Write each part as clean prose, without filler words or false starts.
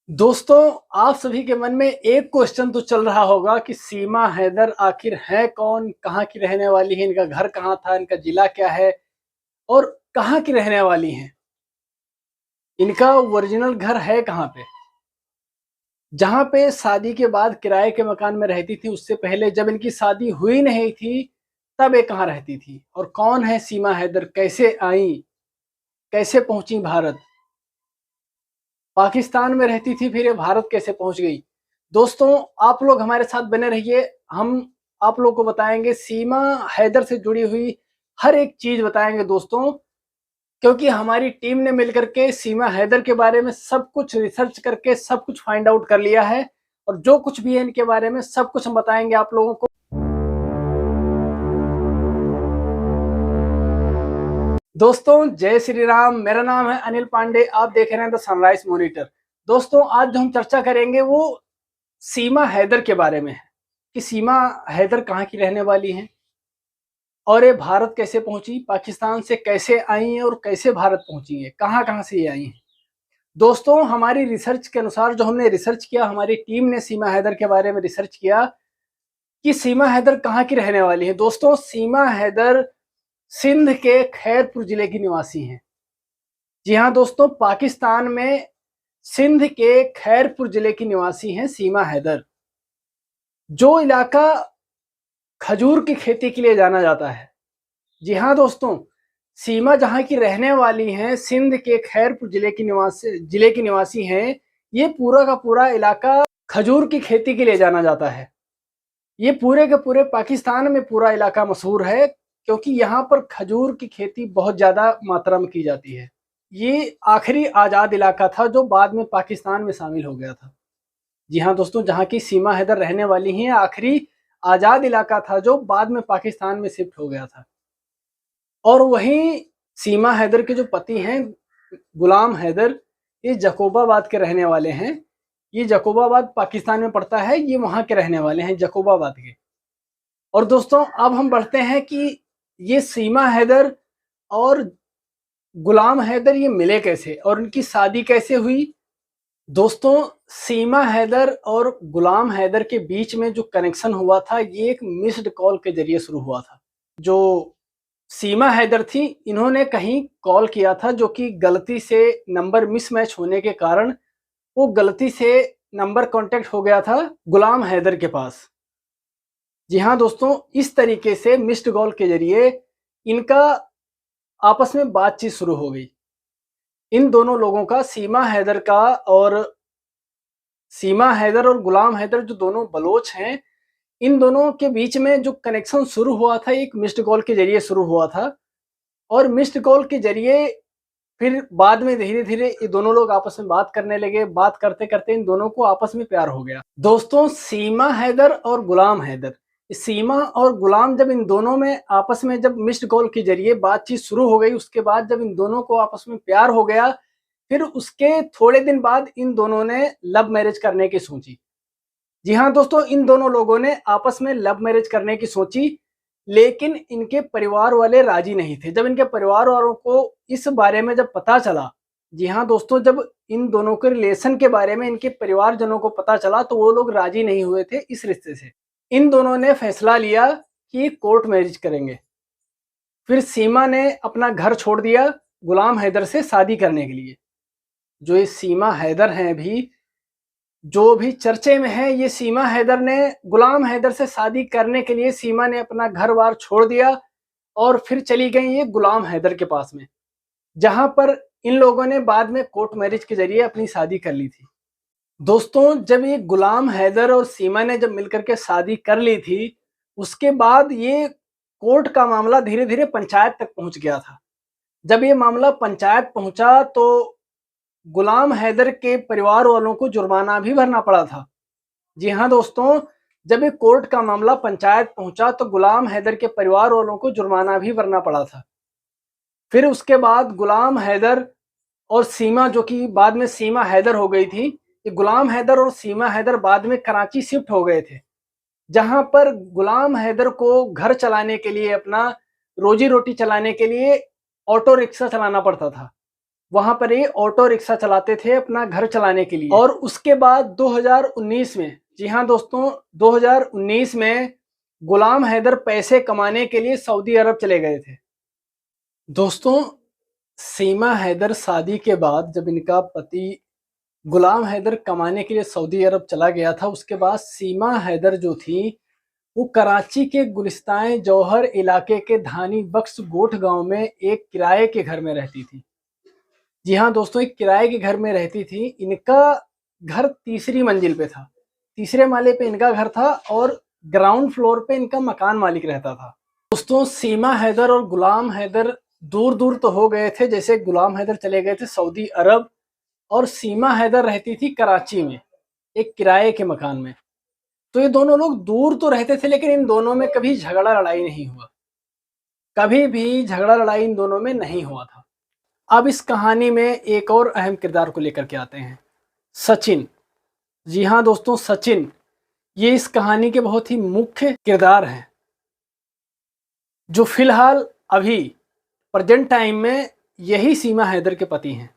दोस्तों, आप सभी के मन में एक क्वेश्चन तो चल रहा होगा कि सीमा हैदर आखिर है कौन, कहाँ की रहने वाली है, इनका घर कहाँ था, इनका जिला क्या है और कहाँ की रहने वाली हैं, इनका ओरिजिनल घर है कहाँ पे। जहाँ पे शादी के बाद किराए के मकान में रहती थी, उससे पहले जब इनकी शादी हुई नहीं थी तब ये कहाँ रहती थी और कौन है सीमा हैदर, कैसे आई, कैसे पहुंची भारत। पाकिस्तान में रहती थी, फिर ये भारत कैसे पहुंच गई। दोस्तों, आप लोग हमारे साथ बने रहिए। हम आप लोग को बताएंगे, सीमा हैदर से जुड़ी हुई हर एक चीज बताएंगे दोस्तों, क्योंकि हमारी टीम ने मिलकर के सीमा हैदर के बारे में सब कुछ रिसर्च करके सब कुछ फाइंड आउट कर लिया है और जो कुछ भी है इनके बारे में सब कुछ हम बताएंगे आप लोगों को। दोस्तों, जय श्री राम। मेरा नाम है अनिल पांडे, आप देख रहे हैं द सनराइज मॉनिटर। दोस्तों, आज जो हम चर्चा करेंगे वो सीमा हैदर के बारे में है कि सीमा हैदर कहाँ की रहने वाली हैं और ये भारत कैसे पहुंची, पाकिस्तान से कैसे आई हैं और कैसे भारत पहुंची हैं, कहाँ कहाँ से ये आई हैं। दोस्तों, हमारी रिसर्च के अनुसार, जो हमने रिसर्च किया, हमारी टीम ने सीमा हैदर के बारे में रिसर्च किया कि सीमा हैदर कहाँ की रहने वाली है। दोस्तों, सीमा हैदर सिंध के खैरपुर जिले की निवासी हैं। जी हाँ दोस्तों, पाकिस्तान में सिंध के खैरपुर जिले की निवासी हैं सीमा हैदर। जो इलाका खजूर की खेती के लिए जाना जाता है। जी हाँ दोस्तों, सीमा जहाँ की रहने वाली हैं, सिंध के खैरपुर जिले की निवासी हैं। ये पूरा का पूरा इलाका खजूर की खेती के लिए जाना जाता है। ये पूरे के पूरे पाकिस्तान में पूरा इलाका मशहूर है, क्योंकि यहाँ पर खजूर की खेती बहुत ज्यादा मात्रा में की जाती है। ये आखिरी आजाद इलाका था जो बाद में पाकिस्तान में शामिल हो गया था। जी हाँ दोस्तों, जहाँ की सीमा हैदर रहने वाली हैं, आखिरी आजाद इलाका था जो बाद में पाकिस्तान में शिफ्ट हो गया था। और वहीं सीमा हैदर के जो पति हैं गुलाम हैदर, ये जकोबाबाद के रहने वाले हैं। ये जकोबाबाद पाकिस्तान में पड़ता है, ये वहां के रहने वाले हैं, जकोबाबाद के। और दोस्तों, अब हम बढ़ते हैं कि ये सीमा हैदर और गुलाम हैदर ये मिले कैसे और उनकी शादी कैसे हुई। दोस्तों, सीमा हैदर और गुलाम हैदर के बीच में जो कनेक्शन हुआ था, ये एक मिस्ड कॉल के जरिए शुरू हुआ था। जो सीमा हैदर थी, इन्होंने कहीं कॉल किया था, जो कि गलती से नंबर मिसमैच होने के कारण वो गलती से नंबर कांटेक्ट हो गया था गुलाम हैदर के पास। जी हाँ दोस्तों, इस तरीके से मिस्ड कॉल के जरिए इनका आपस में बातचीत शुरू हो गई। इन दोनों लोगों का, सीमा हैदर और गुलाम हैदर जो दोनों बलोच हैं, इन दोनों के बीच में जो कनेक्शन शुरू हुआ था, एक मिस्ड कॉल के जरिए शुरू हुआ था। और मिस्ड कॉल के जरिए फिर बाद में धीरे धीरे ये दोनों लोग आपस में बात करने लगे। बात करते करते इन दोनों को आपस में प्यार हो गया। दोस्तों, सीमा हैदर और गुलाम हैदर, सीमा और गुलाम, जब इन दोनों में आपस में जब मिस्ड कॉल के जरिए बातचीत शुरू हो गई, उसके बाद जब इन दोनों को आपस में प्यार हो गया, फिर उसके थोड़े दिन बाद इन दोनों ने लव मैरिज करने की सोची। जी हाँ दोस्तों, इन दोनों लोगों ने आपस में लव मैरिज करने की सोची, लेकिन इनके परिवार वाले राजी नहीं थे। जब इनके परिवार वालों को इस बारे में जब पता चला, जी हाँ दोस्तों, जब इन दोनों के रिलेशन के बारे में इनके परिवारजनों को पता चला, तो वो लोग राजी नहीं हुए थे इस रिश्ते से। इन दोनों ने फैसला लिया कि कोर्ट मैरिज करेंगे। फिर सीमा ने अपना घर छोड़ दिया गुलाम हैदर से शादी करने के लिए। जो ये सीमा हैदर हैं, अभी जो भी चर्चे में है, ये सीमा हैदर ने गुलाम हैदर से शादी करने के लिए सीमा ने अपना घर बार छोड़ दिया और फिर चली गई ये गुलाम हैदर के पास में, जहां पर इन लोगों ने बाद में कोर्ट मैरिज के जरिए अपनी शादी कर ली थी। दोस्तों, जब ये गुलाम हैदर और सीमा ने जब मिलकर के शादी कर ली थी, उसके बाद ये कोर्ट का मामला धीरे धीरे पंचायत तक पहुंच गया था। जब ये मामला पंचायत पहुंचा तो गुलाम हैदर के परिवार वालों को जुर्माना भी भरना पड़ा था। जी हाँ दोस्तों, जब ये कोर्ट का मामला पंचायत पहुंचा तो गुलाम हैदर के परिवार वालों को जुर्माना भी भरना पड़ा था। फिर उसके बाद गुलाम हैदर और सीमा, जो कि बाद में सीमा हैदर हो गई थी, ये गुलाम हैदर और सीमा हैदर बाद में कराची शिफ्ट हो गए थे, जहां पर गुलाम हैदर को घर चलाने के लिए, अपना रोजी रोटी चलाने के लिए ऑटो रिक्शा चलाना पड़ता था। वहां पर ये ऑटो रिक्शा चलाते थे अपना घर चलाने के लिए। और उसके बाद 2019 में, जी हाँ दोस्तों, 2019 में गुलाम हैदर पैसे कमाने के लिए सऊदी अरब चले गए थे। दोस्तों, सीमा हैदर शादी के बाद जब इनका पति गुलाम हैदर कमाने के लिए सऊदी अरब चला गया था, उसके बाद सीमा हैदर जो थी वो कराची के गुलिस्तान जौहर इलाके के धानी बख्श गोठ गांव में एक किराए के घर में रहती थी। जी हाँ दोस्तों, एक किराए के घर में रहती थी। इनका घर तीसरी मंजिल पे था, तीसरे माले पे इनका घर था और ग्राउंड फ्लोर पे इनका मकान मालिक रहता था। दोस्तों, सीमा हैदर और गुलाम हैदर दूर दूर तो हो गए थे, जैसे गुलाम हैदर चले गए थे सऊदी अरब और सीमा हैदर रहती थी कराची में एक किराए के मकान में। तो ये दोनों लोग दूर तो रहते थे, लेकिन इन दोनों में कभी झगड़ा लड़ाई नहीं हुआ, कभी भी झगड़ा लड़ाई इन दोनों में नहीं हुआ था। अब इस कहानी में एक और अहम किरदार को लेकर के आते हैं, सचिन। जी हाँ दोस्तों, सचिन ये इस कहानी के बहुत ही मुख्य किरदार हैं, जो फिलहाल अभी प्रेजेंट टाइम में यही सीमा हैदर के पति हैं।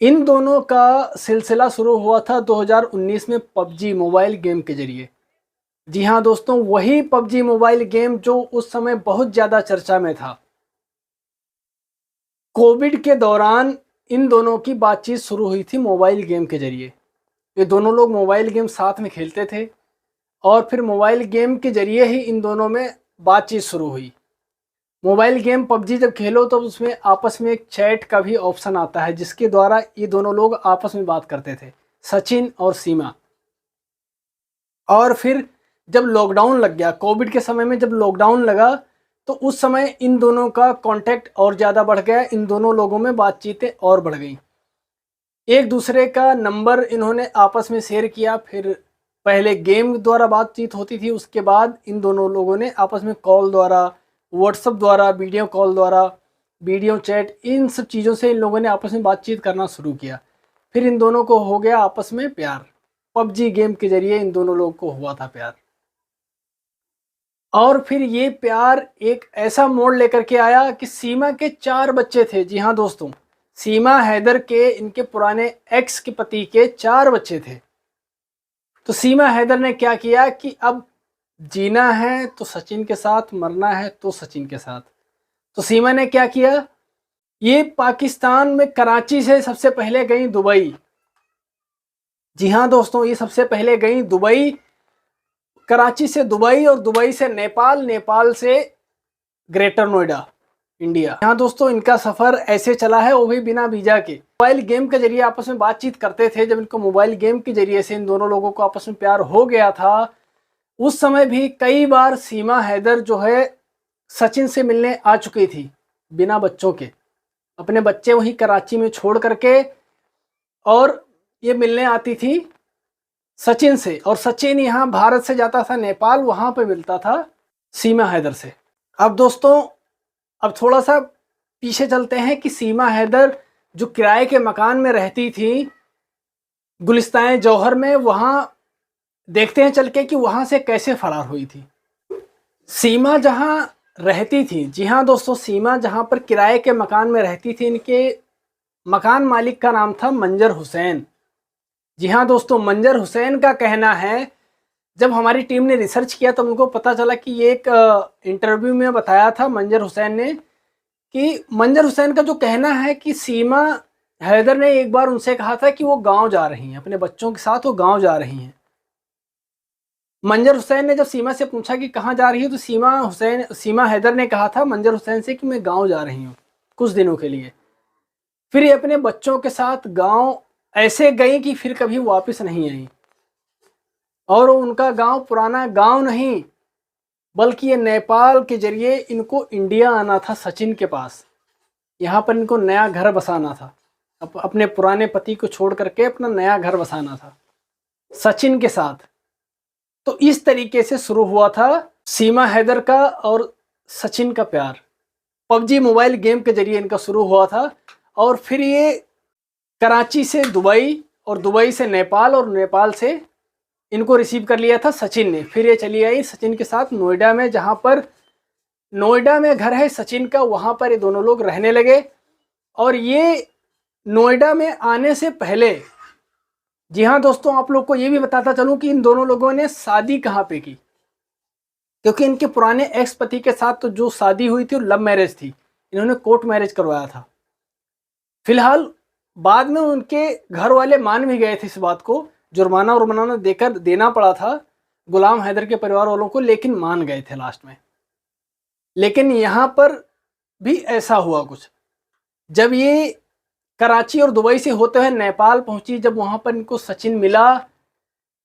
इन दोनों का सिलसिला शुरू हुआ था 2019 में पबजी मोबाइल गेम के जरिए। जी हाँ दोस्तों, वही पबजी मोबाइल गेम जो उस समय बहुत ज़्यादा चर्चा में था। कोविड के दौरान इन दोनों की बातचीत शुरू हुई थी मोबाइल गेम के जरिए। ये दोनों लोग मोबाइल गेम साथ में खेलते थे और फिर मोबाइल गेम के जरिए ही इन दोनों में बातचीत शुरू हुई। मोबाइल गेम पबजी जब खेलो तो उसमें आपस में एक चैट का भी ऑप्शन आता है, जिसके द्वारा ये दोनों लोग आपस में बात करते थे, सचिन और सीमा। और फिर जब लॉकडाउन लग गया, कोविड के समय में जब लॉकडाउन लगा, तो उस समय इन दोनों का कांटेक्ट और ज़्यादा बढ़ गया, इन दोनों लोगों में बातचीतें और बढ़ गई। एक दूसरे का नंबर इन्होंने आपस में शेयर किया। फिर पहले गेम द्वारा बातचीत होती थी, उसके बाद इन दोनों लोगों ने आपस में कॉल द्वारा, व्हाट्सएप द्वारा, वीडियो कॉल द्वारा, वीडियो चैट, इन सब चीज़ों से इन लोगों ने आपस में बातचीत करना शुरू किया। फिर इन दोनों को हो गया आपस में प्यार, पबजी गेम के जरिए इन दोनों लोगों को हुआ था प्यार। और फिर ये प्यार एक ऐसा मोड़ लेकर के आया कि सीमा के 4 बच्चे थे। जी हाँ दोस्तों, सीमा हैदर के, इनके पुराने एक्स के पति के 4 बच्चे थे। तो सीमा हैदर ने क्या किया कि अब जीना है तो सचिन के साथ, मरना है तो सचिन के साथ। तो सीमा ने क्या किया, ये पाकिस्तान में कराची से सबसे पहले गई दुबई। जी हाँ दोस्तों, ये सबसे पहले गई दुबई, कराची से दुबई और दुबई से नेपाल, नेपाल से ग्रेटर नोएडा, इंडिया। यहाँ दोस्तों इनका सफ़र ऐसे चला है, वो भी बिना वीज़ा के। मोबाइल गेम के जरिए आपस में बातचीत करते थे। जब इनको मोबाइल गेम के जरिए से इन दोनों लोगों को आपस में प्यार हो गया था, उस समय भी कई बार सीमा हैदर जो है सचिन से मिलने आ चुकी थी बिना बच्चों के, अपने बच्चे वहीं कराची में छोड़ करके, और ये मिलने आती थी सचिन से। और सचिन यहाँ भारत से जाता था नेपाल, वहाँ पे मिलता था सीमा हैदर से। अब दोस्तों, अब थोड़ा सा पीछे चलते हैं कि सीमा हैदर जो किराए के मकान में रहती थी गुलिस्तान जौहर में, वहाँ देखते हैं चल के कि वहाँ से कैसे फरार हुई थी। सीमा जहाँ रहती थी, जी हाँ दोस्तों, सीमा जहाँ पर किराए के मकान में रहती थी, इनके मकान मालिक का नाम था मंजर हुसैन। जी हाँ दोस्तों, मंजर हुसैन का कहना है, जब हमारी टीम ने रिसर्च किया तो उनको पता चला कि ये एक इंटरव्यू में बताया था मंजर हुसैन ने, कि मंजर हुसैन का जो कहना है कि सीमा हैदर ने एक बार उनसे कहा था कि वो गांव जा रही हैं, अपने बच्चों के साथ वो गांव जा रही हैं। मंजर हुसैन ने जब सीमा से पूछा कि कहाँ जा रही हो, तो सीमा हैदर ने कहा था मंजर हुसैन से कि मैं गांव जा रही हूँ कुछ दिनों के लिए। फिर ये अपने बच्चों के साथ गांव ऐसे गई कि फिर कभी वापस नहीं आई। और उनका गांव पुराना गांव नहीं, बल्कि ये नेपाल के जरिए इनको इंडिया आना था सचिन के पास। यहाँ पर इनको नया घर बसाना था, अपने पुराने पति को छोड़ करके अपना नया घर बसाना था सचिन के साथ। तो इस तरीके से शुरू हुआ था सीमा हैदर का और सचिन का प्यार। पबजी मोबाइल गेम के जरिए इनका शुरू हुआ था, और फिर ये कराची से दुबई और दुबई से नेपाल और नेपाल से इनको रिसीव कर लिया था सचिन ने। फिर ये चली आई सचिन के साथ नोएडा में, जहाँ पर नोएडा में घर है सचिन का, वहाँ पर ये दोनों लोग रहने लगे। और ये नोएडा में आने से पहले, जी हाँ दोस्तों, आप लोग को ये भी बताता चलूं कि इन दोनों लोगों ने शादी कहाँ पे की, क्योंकि इनके पुराने एक्स पति के साथ तो जो शादी हुई थी वो लव मैरिज थी, इन्होंने कोर्ट मैरिज करवाया था। फिलहाल बाद में उनके घर वाले मान भी गए थे इस बात को, जुर्माना उर्माना देकर देना पड़ा था गुलाम हैदर के परिवार वालों को, लेकिन मान गए थे लास्ट में। लेकिन यहाँ पर भी ऐसा हुआ कुछ, जब ये कराची और दुबई से होते हुए नेपाल पहुंची, जब वहां पर इनको सचिन मिला,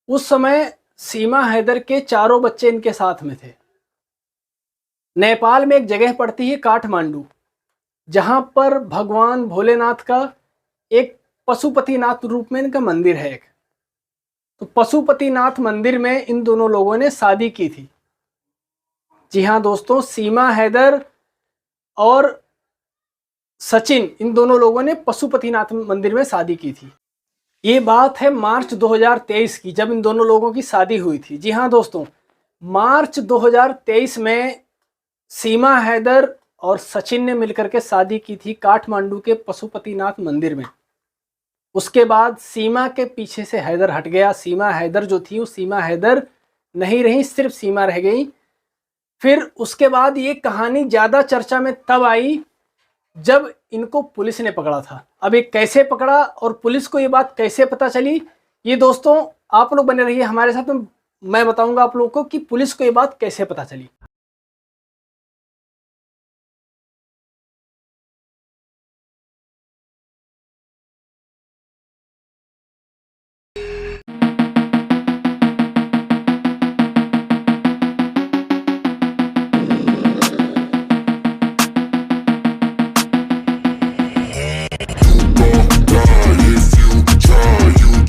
उस समय सीमा हैदर के चारों बच्चे इनके साथ में थे। नेपाल में एक जगह पड़ती है काठमांडू, जहां पर भगवान भोलेनाथ का एक पशुपतिनाथ रूप में इनका मंदिर है एक। तो पशुपतिनाथ मंदिर में इन दोनों लोगों ने शादी की थी। जी हाँ दोस्तों, सीमा हैदर और सचिन, इन दोनों लोगों ने पशुपतिनाथ मंदिर में शादी की थी। ये बात है मार्च 2023 की, जब इन दोनों लोगों की शादी हुई थी। जी हाँ दोस्तों, मार्च 2023 में सीमा हैदर और सचिन ने मिलकर के शादी की थी काठमांडू के पशुपतिनाथ मंदिर में। उसके बाद सीमा के पीछे से हैदर हट गया। सीमा हैदर जो थी वो सीमा हैदर नहीं रही, सिर्फ सीमा रह गई। फिर उसके बाद ये कहानी ज़्यादा चर्चा में तब आई जब इनको पुलिस ने पकड़ा था। अब ये कैसे पकड़ा और पुलिस को ये बात कैसे पता चली, ये दोस्तों आप लोग बने रहिए हमारे साथ में, मैं बताऊंगा आप लोगों को कि पुलिस को ये बात कैसे पता चली।